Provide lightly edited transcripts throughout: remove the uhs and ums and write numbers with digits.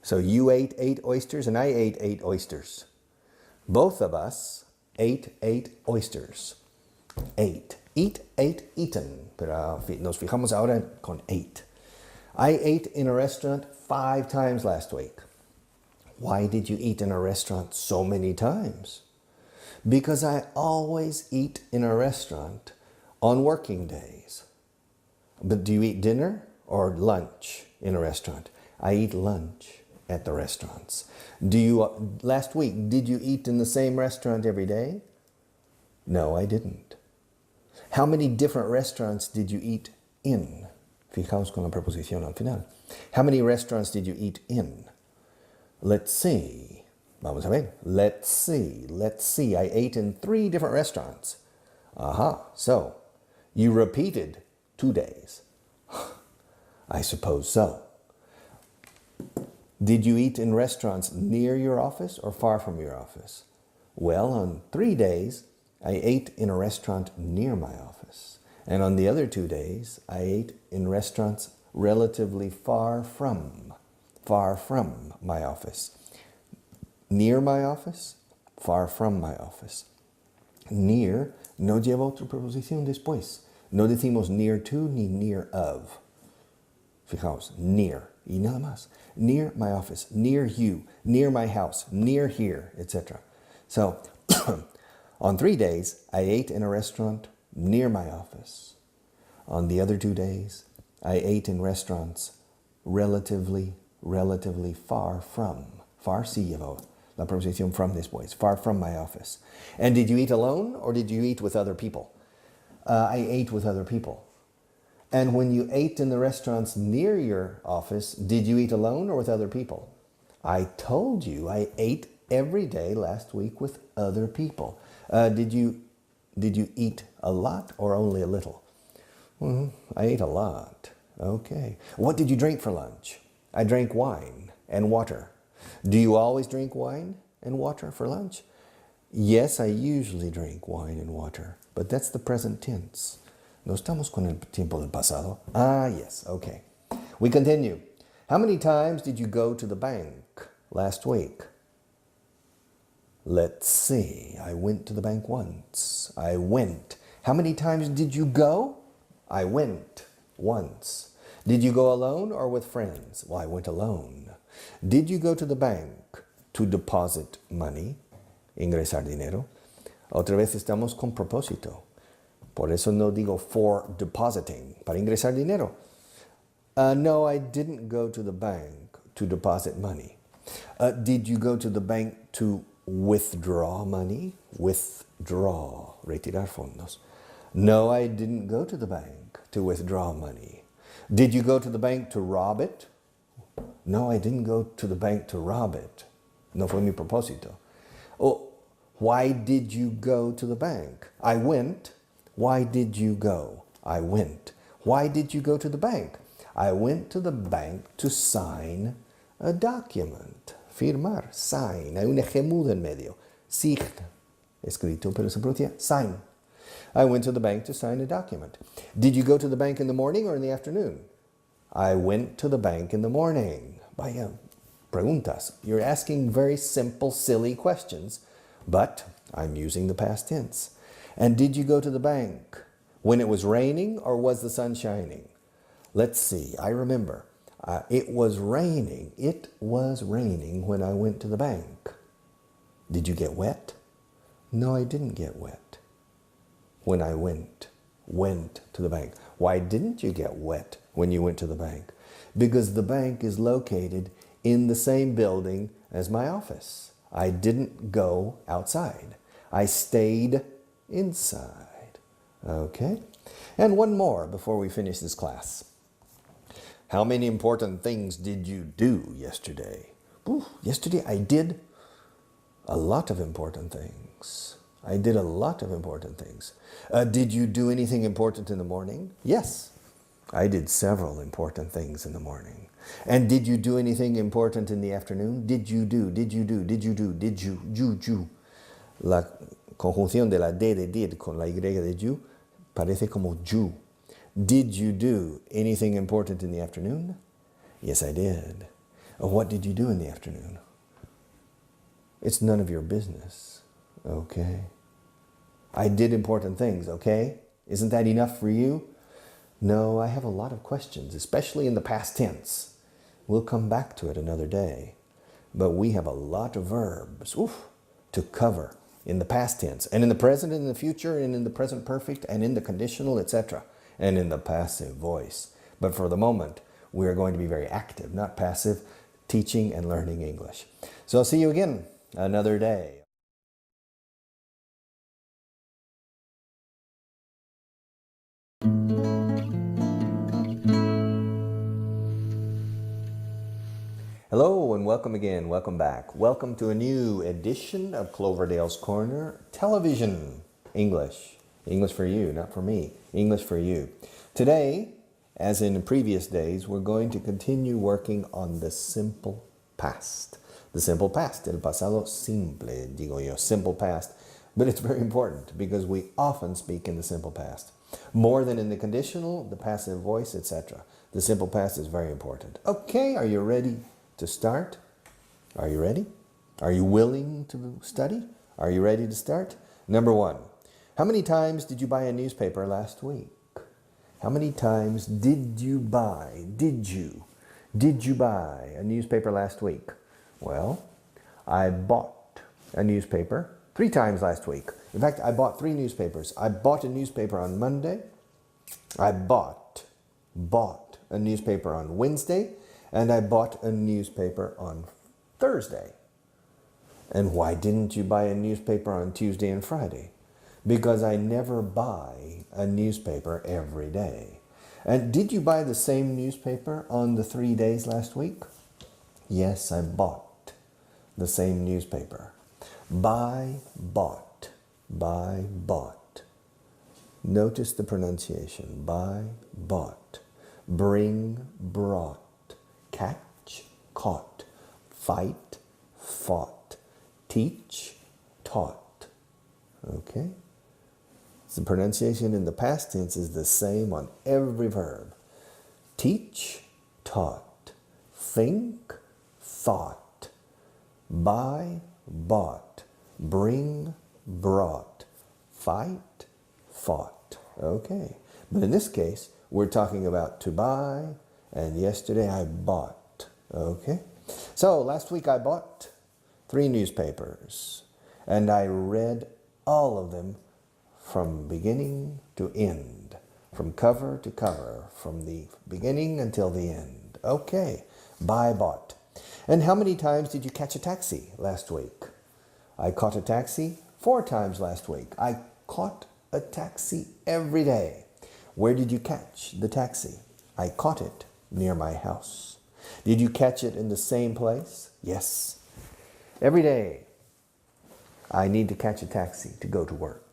So you ate 8 oysters and I ate 8 oysters. Both of us ate 8 oysters. 8. Eat, ate, eaten. Pero nos fijamos ahora con 8. I ate in a restaurant 5 times last week. Why did you eat in a restaurant so many times? Because I always eat in a restaurant on working days. But do you eat dinner or lunch in a restaurant? I eat lunch at the restaurants. Last week, did you eat in the same restaurant every day? No, I didn't. How many different restaurants did you eat in? Fijaos con la preposición al final. How many restaurants did you eat in? Let's see. Vamos a ver. Let's see. I ate in 3 different restaurants. Aha. So, you repeated 2 days. I suppose so. Did you eat in restaurants near your office or far from your office? Well, on 3 days, I ate in a restaurant near my office. And on the other 2 days, I ate in restaurants relatively far from my office. Near my office, far from my office. Near no lleva otra preposición después. No decimos near to ni near of. Fijaos, near y nada más. Near my office, near you, near my house, near here, etc. So, on 3 days, I ate in a restaurant near my office. On the other 2 days, I ate in restaurants relatively far from. Far sí lleva la preposición from después. Far from my office. And did you eat alone or did you eat with other people? I ate with other people. And when you ate in the restaurants near your office, did you eat alone or with other people? I told you I ate every day last week with other people. Did you eat a lot or only a little? I ate a lot. Okay. What did you drink for lunch? I drank wine and water. Do you always drink wine and water for lunch? Yes, I usually drink wine and water, but that's the present tense. No estamos con el tiempo del pasado. Ah, yes, okay. We continue. How many times did you go to the bank last week? Let's see. I went to the bank once. I went. How many times did you go? I went once. Did you go alone or with friends? Well, I went alone. Did you go to the bank to deposit money? Ingresar dinero. Otra vez estamos con propósito. Por eso no digo for depositing, para ingresar dinero. No, I didn't go to the bank to deposit money. Did you go to the bank to withdraw money? Withdraw, retirar fondos. No, I didn't go to the bank to withdraw money. Did you go to the bank to rob it? No, I didn't go to the bank to rob it. No fue mi propósito. Oh, why did you go to the bank? I went. Why did you go? I went. Why did you go to the bank? I went to the bank to sign a document. Firmar, sign. Hay un eje mudo en medio. Sign. Escrito, pero se pronuncia sign. I went to the bank to sign a document. Did you go to the bank in the morning or in the afternoon? I went to the bank in the morning. Vaya, preguntas. You're asking very simple, silly questions, but I'm using the past tense. And did you go to the bank when it was raining or was the sun shining? Let's see. I remember. It was raining. It was raining when I went to the bank. Did you get wet? No, I didn't get wet. When I went to the bank. Why didn't you get wet when you went to the bank? Because the bank is located in the same building as my office. I didn't go outside. I stayed inside. Okay? And one more before we finish this class. How many important things did you do yesterday? Yesterday I did a lot of important things. Did you do anything important in the morning? Yes. I did several important things in the morning. And did you do anything important in the afternoon? Did you? La conjunción de la D de did con la Y de you parece como you. Did you do anything important in the afternoon? Yes, I did. What did you do in the afternoon? It's none of your business. Okay. I did important things, okay? Isn't that enough for you? No, I have a lot of questions, especially in the past tense. We'll come back to it another day. But we have a lot of verbs to cover in the past tense, and in the present, and in the future, and in the present perfect, and in the conditional, etc., and in the passive voice. But for the moment, we are going to be very active, not passive, teaching and learning English. So I'll see you again another day. Hello and welcome again. Welcome back. Welcome to a new edition of Cloverdale's Corner Television English. English for you, not for me. English for you. Today, as in previous days, we're going to continue working on the simple past. The simple past, el pasado simple, digo yo, simple past. But it's very important because we often speak in the simple past. More than in the conditional, the passive voice, etc. The simple past is very important. Okay, are you ready to start? Are you ready? Are you willing to study? Are you ready to start? Number one, how many times did you buy a newspaper last week? How many times did you buy a newspaper last week? Well, I bought a newspaper 3 times last week. In fact, I bought 3 newspapers. I bought a newspaper on Monday. I bought a newspaper on Wednesday. And I bought a newspaper on Thursday. And why didn't you buy a newspaper on Tuesday and Friday? Because I never buy a newspaper every day. And did you buy the same newspaper on the 3 days last week? Yes, I bought the same newspaper. Buy, bought. Buy, bought. Notice the pronunciation. Buy, bought. Bring, brought. Catch, caught. Fight, fought. Teach, taught. Okay? The pronunciation in the past tense is the same on every verb. Teach, taught. Think, thought. Buy, bought. Bring, brought. Fight, fought. Okay. But in this case, we're talking about to buy, and yesterday I bought. Okay? So last week I bought 3 newspapers, and I read all of them from beginning to end, from cover to cover, from the beginning until the end. Okay, buy, bought. And how many times did you catch a taxi last week? I caught a taxi 4 times last week. I caught a taxi every day. Where did you catch the taxi? I caught it near my house. Did you catch it in the same place? Yes. Every day, I need to catch a taxi to go to work.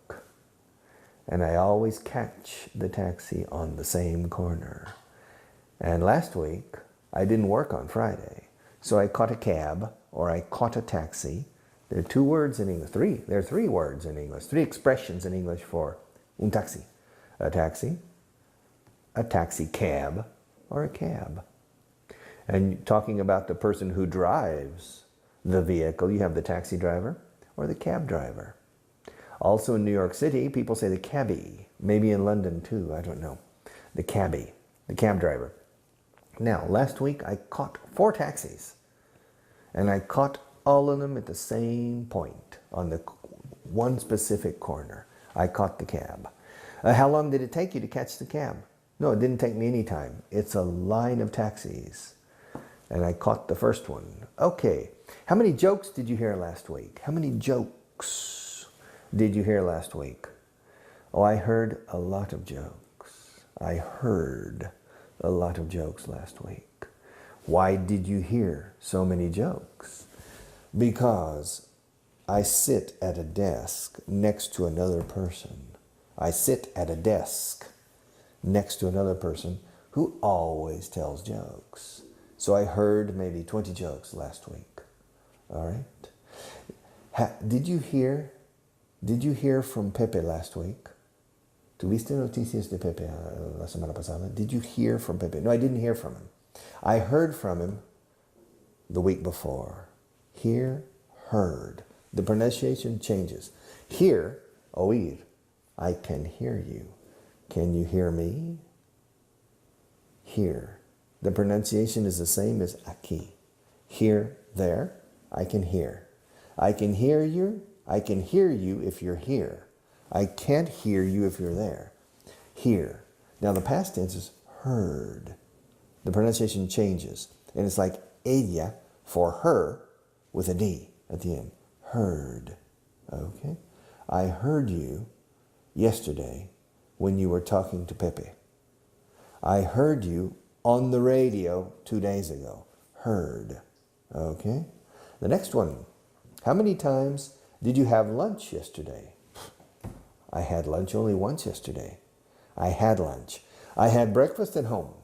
And I always catch the taxi on the same corner. And last week, I didn't work on Friday. So I caught a cab, or I caught a taxi. There are 2 words in English. 3. There are 3 words in English. 3 expressions in English for un taxi. A taxi cab, or a cab. And talking about the person who drives the vehicle, you have the taxi driver or the cab driver. Also in New York City, people say the cabbie. Maybe in London too, I don't know. The cabbie, the cab driver. Now, last week I caught 4 taxis. And I caught all of them at the same point, on the one specific corner. I caught the cab. How long did it take you to catch the cab? No, it didn't take me any time. It's a line of taxis. And I caught the first one. Okay. How many jokes did you hear last week? How many jokes did you hear last week? Oh, I heard a lot of jokes. I heard a lot of jokes last week. Why did you hear so many jokes? Because I sit at a desk next to another person. I sit at a desk next to another person who always tells jokes. So I heard maybe 20 jokes last week. All right? Did you hear from Pepe last week? ¿Tuviste noticias de Pepe la semana pasada? Did you hear from Pepe? No, I didn't hear from him. I heard from him the week before. Hear, heard. The pronunciation changes. Hear, oír. I can hear you. Can you hear me? Hear. The pronunciation is the same as aquí. Here, there, I can hear. I can hear you. I can hear you if you're here. I can't hear you if you're there. Hear. Now the past tense is heard. The pronunciation changes. And it's like ella for her with a D at the end. Heard. Okay? I heard you yesterday when you were talking to Pepe. I heard you on the radio 2 days ago. Heard. Okay? The next one. How many times did you have lunch yesterday? I had lunch only once yesterday. I had lunch. I had breakfast at home.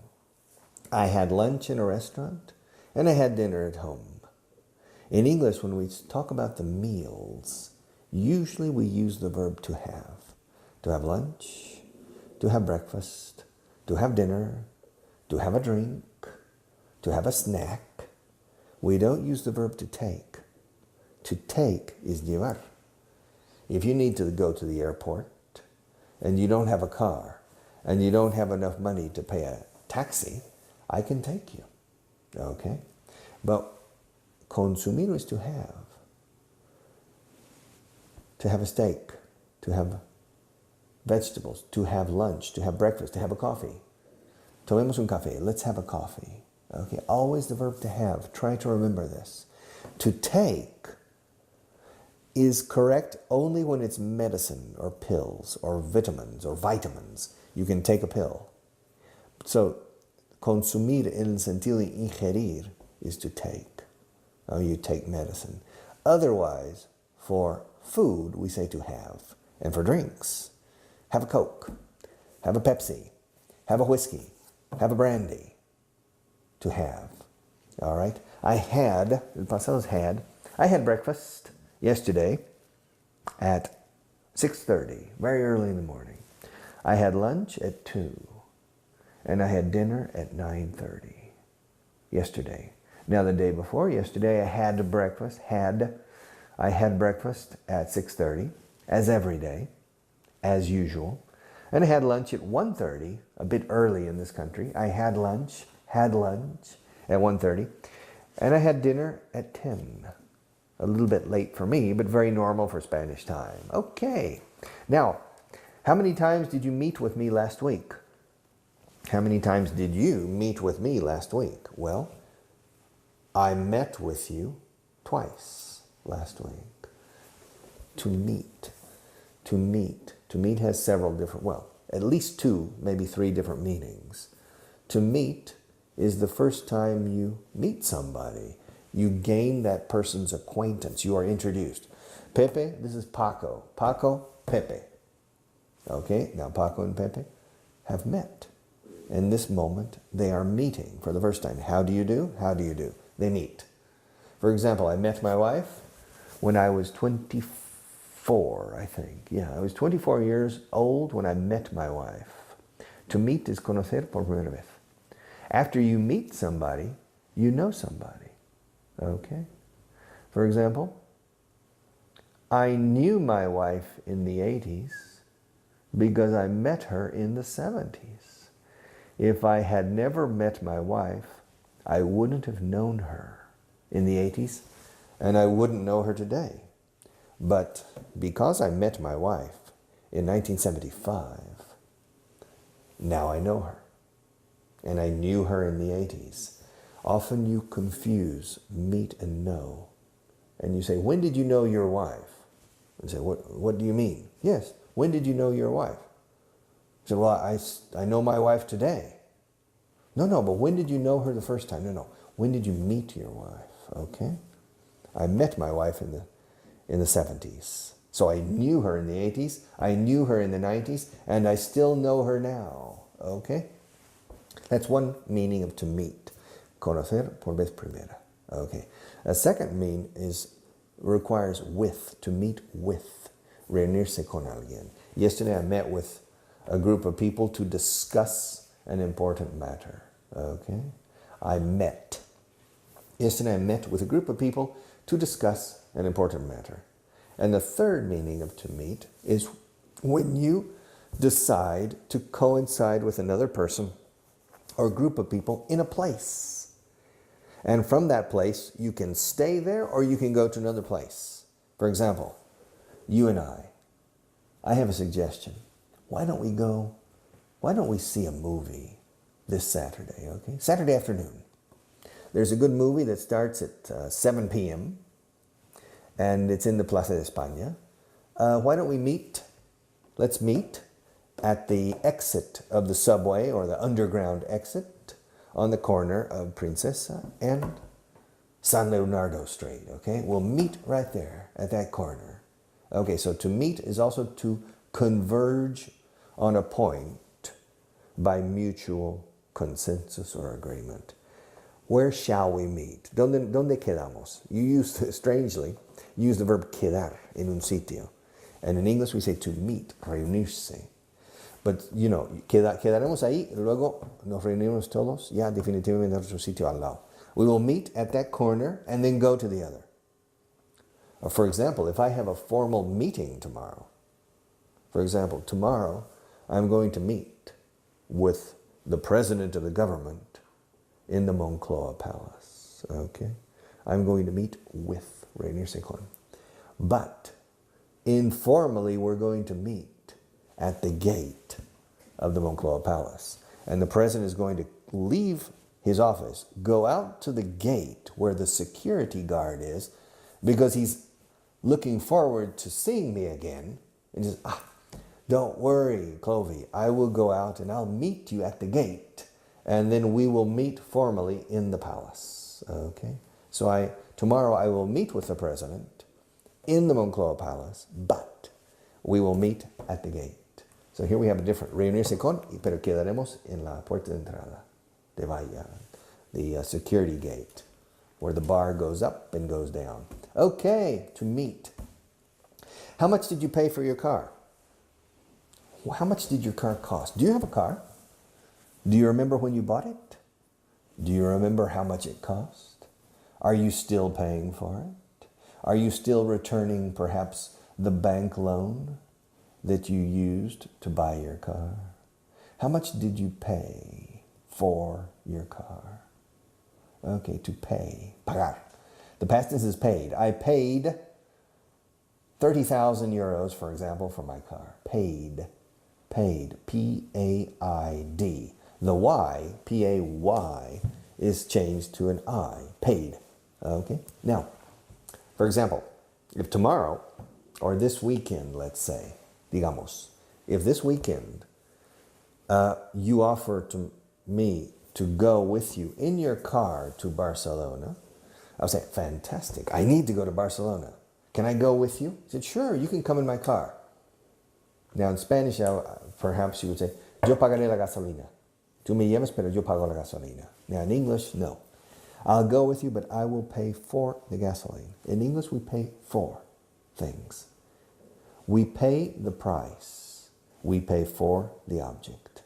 I had lunch in a restaurant, and I had dinner at home. In English, when we talk about the meals, usually we use the verb to have. To have lunch, to have breakfast, to have dinner, to have a drink, to have a snack. We don't use the verb to take. To take is llevar. If you need to go to the airport and you don't have a car and you don't have enough money to pay a taxi, I can take you. Okay? But consumir is to have. To have a steak, to have vegetables, to have lunch, to have breakfast, to have a coffee. Tomemos un café. Let's have a coffee. Okay? Always the verb to have. Try to remember this. To take is correct only when it's medicine or pills or vitamins or vitamins. You can take a pill. So, consumir en el sentido de ingerir is to take. You take medicine. Otherwise, for food, we say to have. And for drinks, have a Coke, have a Pepsi, have a whiskey, have a brandy. To have. All right? I had, el pasado is had, I had breakfast yesterday at 6:30, very early in the morning. I had lunch at 2, and I had dinner at 9:30 yesterday. Now the day before yesterday, I had breakfast at 6:30, as every day, as usual. And I had lunch at 1:30, a bit early in this country. I had lunch at 1:30, and I had dinner at 10. A little bit late for me, but very normal for Spanish time. Okay. Now, how many times did you meet with me last week? How many times did you meet with me last week? Well, I met with you twice last week. To meet. To meet. To meet has several different, well, at least 2, maybe 3 different meanings. To meet is the first time you meet somebody. You gain that person's acquaintance. You are introduced. Pepe, this is Paco. Paco, Pepe. Okay, now Paco and Pepe have met. In this moment, they are meeting for the first time. How do you do? How do you do? They meet. For example, I met my wife when I was 24, I think. Yeah, I was 24 years old when I met my wife. To meet is conocer por primera vez. After you meet somebody, you know somebody. Okay? For example, I knew my wife in the 80s because I met her in the 70s. If I had never met my wife, I wouldn't have known her in the 80s, and I wouldn't know her today. But because I met my wife in 1975, now I know her. And I knew her in the 80s. Often you confuse meet and know. And you say, when did you know your wife? And say, what do you mean? Yes, when did you know your wife? I said, well, I know my wife today. No, but when did you know her the first time? No, when did you meet your wife? Okay? I met my wife in the 70s. So I knew her in the 80s, I knew her in the 90s, and I still know her now. Okay? That's one meaning of to meet. Conocer por vez primera. Okay. A second mean requires with, to meet with. Reunirse con alguien. Yesterday I met with a group of people to discuss an important matter. Okay. I met. Yesterday I met with a group of people to discuss an important matter. And the third meaning of to meet is when you decide to coincide with another person or group of people in a place. And from that place, you can stay there or you can go to another place. For example, you and I have a suggestion. Why don't we see a movie this Saturday, okay? Saturday afternoon. There's a good movie that starts at 7 p.m. and it's in the Plaza de España. Why don't we meet? Let's meet at the exit of the subway or the underground exit on the corner of Princesa and San Leonardo Street, okay? We'll meet right there at that corner. Okay, so to meet is also to converge on a point by mutual consensus or agreement. Where shall we meet? ¿Dónde quedamos? Strangely, you use the verb quedar en un sitio. And in English we say to meet, reunirse. But, you know, quedaremos ahí, luego nos reunimos todos, ya definitivamente en otro sitio al lado. We will meet at that corner and then go to the other. Or for example, if I have a formal meeting tomorrow, for example, tomorrow I'm going to meet with the president of the government in the Moncloa Palace, okay? I'm going to meet with reunirse con. But informally, we're going to meet at the gate of the Moncloa Palace. And the president is going to leave his office, go out to the gate where the security guard is, because he's looking forward to seeing me again. And just, don't worry, Clovey, I will go out and I'll meet you at the gate. And then we will meet formally in the palace, okay? So tomorrow I will meet with the president in the Moncloa Palace, but we will meet at the gate. So here we have a different, reunirse con, pero quedaremos en la puerta de entrada, de valla, the security gate, where the bar goes up and goes down. Okay, to meet. How much did you pay for your car? How much did your car cost? Do you have a car? Do you remember when you bought it? Do you remember how much it cost? Are you still paying for it? Are you still returning perhaps the bank loan that you used to buy your car? How much did you pay for your car? Okay, to pay, pagar. The past tense is paid. I paid 30,000 euros, for example, for my car. Paid, P-A-I-D. The Y, P-A-Y, is changed to an I, paid. Okay, now, for example, if tomorrow, or this weekend, let's say, digamos, if this weekend you offer to me to go with you in your car to Barcelona, I'll say, fantastic, I need to go to Barcelona. Can I go with you? He said, sure, you can come in my car. Now in Spanish, perhaps you would say, yo pagaré la gasolina. Tú me llevas, pero yo pago la gasolina. Now in English, no. I'll go with you, but I will pay for the gasoline. In English, we pay for things. We pay the price. We pay for the object.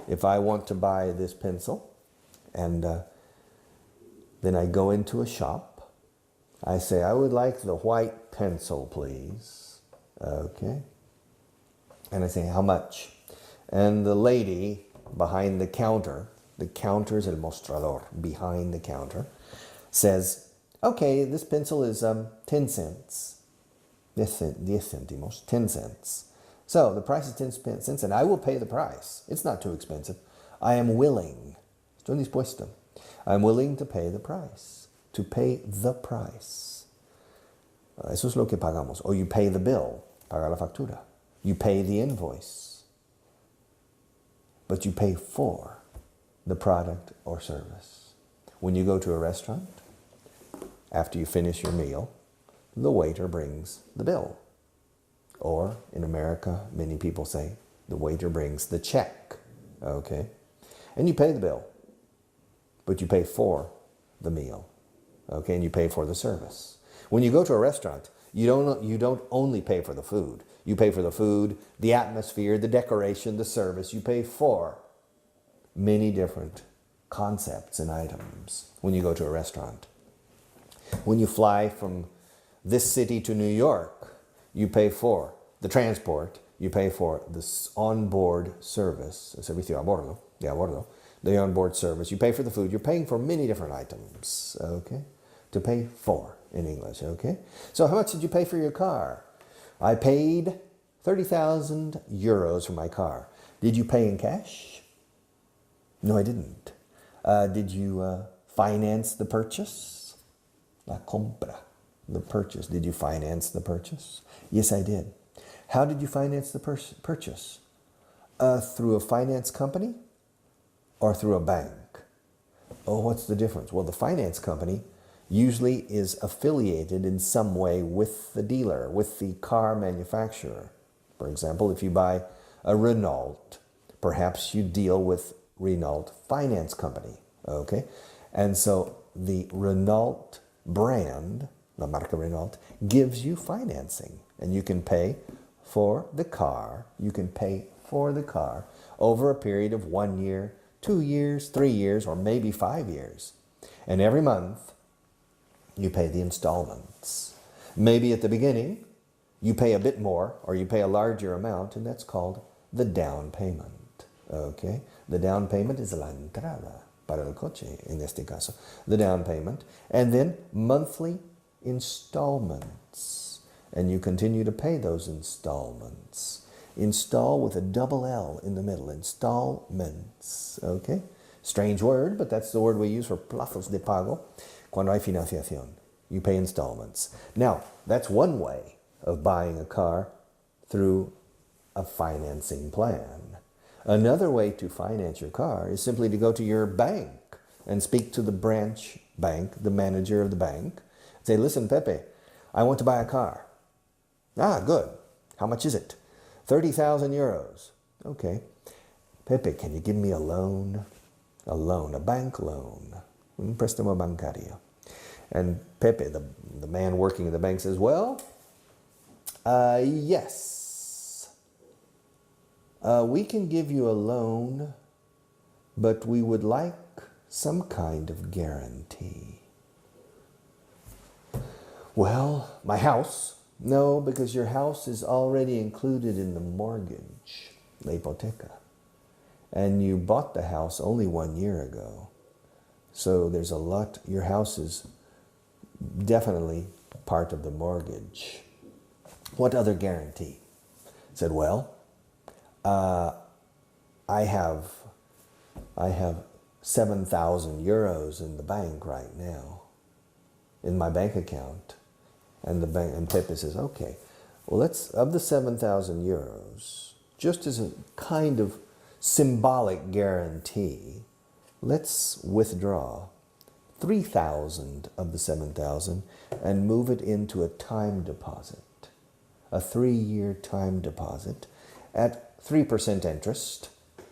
If I want to buy this pencil, and then I go into a shop, I say, I would like the white pencil, please. Okay. And I say, how much? And the lady behind the counter is el mostrador, behind the counter, says, okay, this pencil is 10 cents. 10 céntimos, 10 cents. So the price is 10 cents, and I will pay the price. It's not too expensive. I am willing. Estoy dispuesto. I'm willing to pay the price. To pay the price. Eso es lo que pagamos. Or you pay the bill. Paga la factura. You pay the invoice. But you pay for the product or service. When you go to a restaurant, after you finish your meal, the waiter brings the bill. Or in America, many people say, the waiter brings the check. Okay? And you pay the bill. But you pay for the meal. Okay? And you pay for the service. When you go to a restaurant, you don't only pay for the food. You pay for the food, the atmosphere, the decoration, the service. You pay for many different concepts and items when you go to a restaurant. When you fly from this city to New York, you pay for the transport, you pay for this onboard service, el servicio de a bordo, the onboard service, you pay for the food, you're paying for many different items, okay? To pay for in English, okay? So how much did you pay for your car? I paid 30,000 euros for my car. Did you pay in cash? No, I didn't. Did you finance the purchase? La compra, the purchase. Did you finance the purchase? Yes, I did. How did you finance the purchase? Through a finance company or through a bank? Oh, what's the difference? Well, the finance company usually is affiliated in some way with the dealer, with the car manufacturer. For example, if you buy a Renault, perhaps you deal with Renault Finance Company, okay? And so the Renault brand, la marca Renault, gives you financing, and you can pay for the car. You can pay for the car over a period of 1 year, 2 years, 3 years, or maybe 5 years. And every month, you pay the installments. Maybe at the beginning, you pay a bit more, or you pay a larger amount, and that's called the down payment. Okay? The down payment is la entrada para el coche, en este caso. The down payment. And then monthly installments. And you continue to pay those installments. Install with a double L in the middle. Installments. Okay? Strange word, but that's the word we use for plazos de pago. Cuando hay financiación. You pay installments. Now, that's one way of buying a car through a financing plan. Another way to finance your car is simply to go to your bank and speak to the branch bank, the manager of the bank. Say, listen, Pepe, I want to buy a car. Ah, good. How much is it? 30,000 euros. Okay. Pepe, can you give me a loan? A loan, a bank loan. Un préstamo bancario. And Pepe, the man working in the bank, says, well, yes. We can give you a loan, but we would like some kind of guarantee. Well, my house? No, because your house is already included in the mortgage, la hipoteca. And you bought the house only 1 year ago. So there's a lot, your house is definitely part of the mortgage. What other guarantee? I said, well, I have 7,000 euros in the bank right now, in my bank account. And Pepe says, okay, well, let's, of the 7,000 euros, just as a kind of symbolic guarantee, let's withdraw 3,000 of the 7,000 and move it into a time deposit, a 3-year time deposit at 3% interest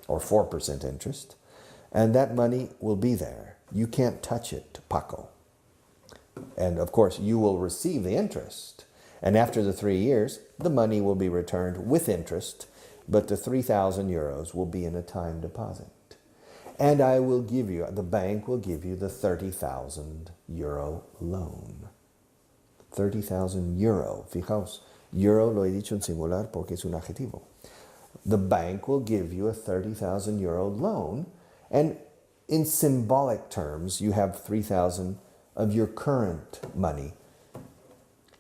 or 4% interest, and that money will be there. You can't touch it, Paco. And of course, you will receive the interest. And after the 3 years, the money will be returned with interest, but the 3,000 euros will be in a time deposit. And I will give you, the bank will give you the 30,000 euro loan. 30,000 euro. Fijaos, euro lo he dicho en singular porque es un adjetivo. The bank will give you a 30,000 euro loan, and in symbolic terms, you have 3,000 of your current money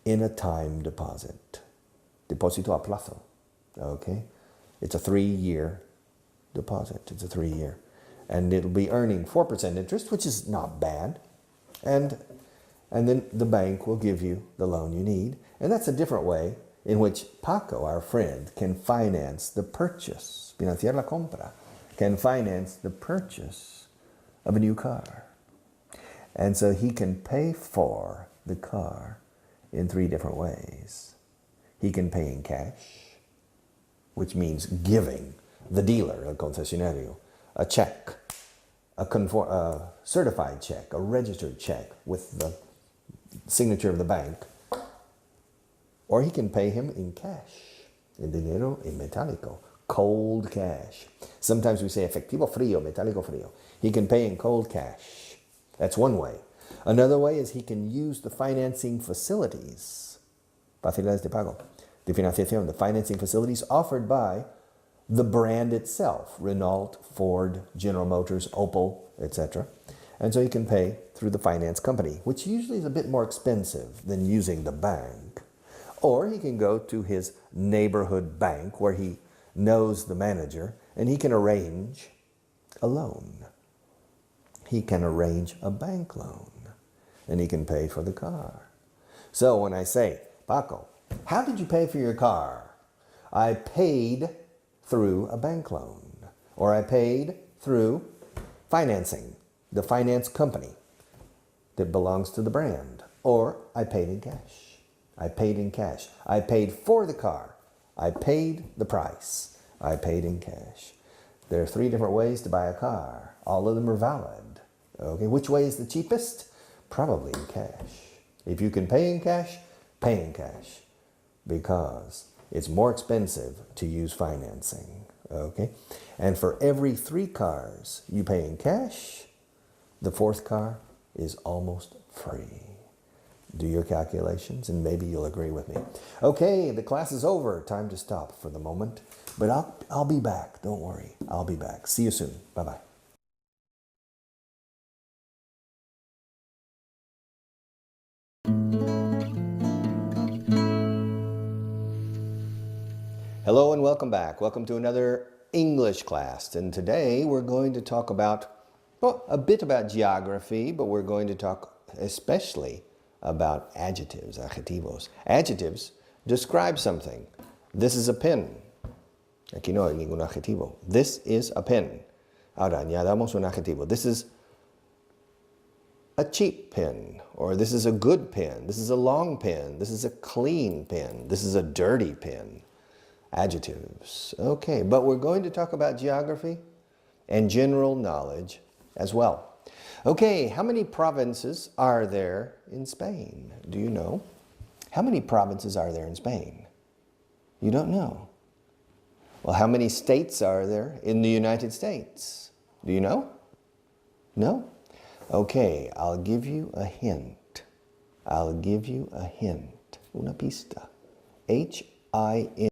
in a time deposit. Deposito a plazo. Okay? It's a 3-year deposit. It's a 3-year. And it'll be earning 4% interest, which is not bad. And then the bank will give you the loan you need. And that's a different way in which Paco, our friend, can finance the purchase, financiar la compra, can finance the purchase of a new car. And so he can pay for the car in 3 different ways. He can pay in cash, which means giving the dealer, el concesionario, a check, a certified check, a registered check with the signature of the bank. Or he can pay him in cash, en dinero en metálico, cold cash. Sometimes we say efectivo frío, metálico frío. He can pay in cold cash. That's one way. Another way is he can use the financing facilities, facilidades de pago, de financiación, the financing facilities offered by the brand itself, Renault, Ford, General Motors, Opel, etc. And so he can pay through the finance company, which usually is a bit more expensive than using the bank. Or he can go to his neighborhood bank where he knows the manager and he can arrange a loan. He can arrange a bank loan and he can pay for the car. So when I say, Paco, how did you pay for your car? I paid through a bank loan, or I paid through financing, the finance company that belongs to the brand, or I paid in cash. I paid in cash. I paid for the car. I paid the price. I paid in cash. There are 3 different ways to buy a car. All of them are valid. Okay, which way is the cheapest? Probably in cash. If you can pay in cash, pay in cash, because it's more expensive to use financing. Okay, and for every 3 cars you pay in cash, the 4th car is almost free. Do your calculations and maybe you'll agree with me. Okay, the class is over. Time to stop for the moment, but I'll be back. Don't worry, I'll be back. See you soon. Bye-bye. Hello and welcome back. Welcome to another English class. And today we're going to talk about, well, a bit about geography, but we're going to talk especially about adjectives, adjetivos. Adjectives describe something. This is a pen. Aquí no hay ningún adjetivo. This is a pen. Ahora añadamos un adjetivo. This is a cheap pen, or this is a good pen. This is a long pen. This is a clean pen. This is a dirty pen. Adjectives. Okay, but we're going to talk about geography and general knowledge as well. Okay, how many provinces are there in Spain? Do you know? How many provinces are there in Spain? You don't know. Well, how many states are there in the United States? Do you know? No? Okay, I'll give you a hint. I'll give you a hint. Una pista. H-I-N.